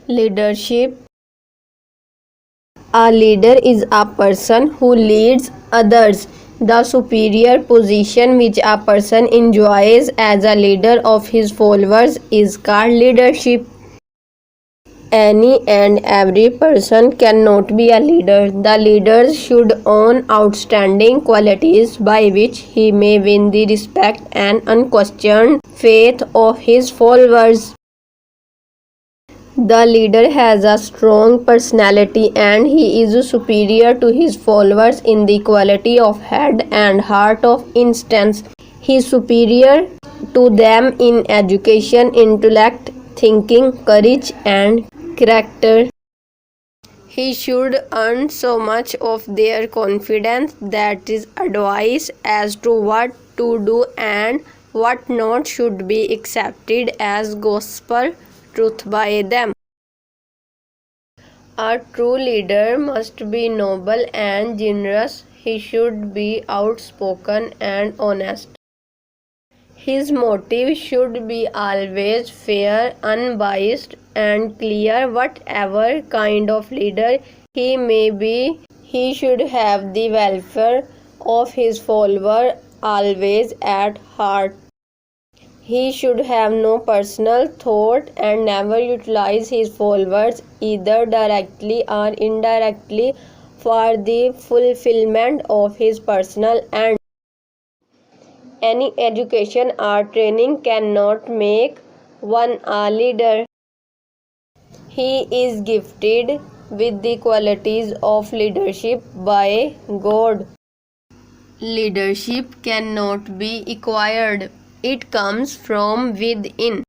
Leadership. A leader is a person who leads others. The superior position which a person enjoys as a leader of his followers is called leadership. Any and every person cannot be a leader. The leader should own outstanding qualities by which he may win the respect and unquestioned faith of his followers. The leader has a strong personality and he is superior to his followers in the quality of head and heart of instance. He is superior to them in education, intellect, thinking, courage and character. He should earn so much of their confidence that his advice as to what to do and what not should be accepted as gospel truth by them. A true leader must be noble and generous. He should be outspoken and honest. His motive should be always fair, unbiased, and clear. Whatever kind of leader he may be, he should have the welfare of his follower always at heart. He should have no personal thought and never utilize his followers either directly or indirectly for the fulfillment of his personal ends. Any education or training cannot make one a leader. He is gifted with the qualities of leadership by God. Leadership cannot be acquired. It comes from within.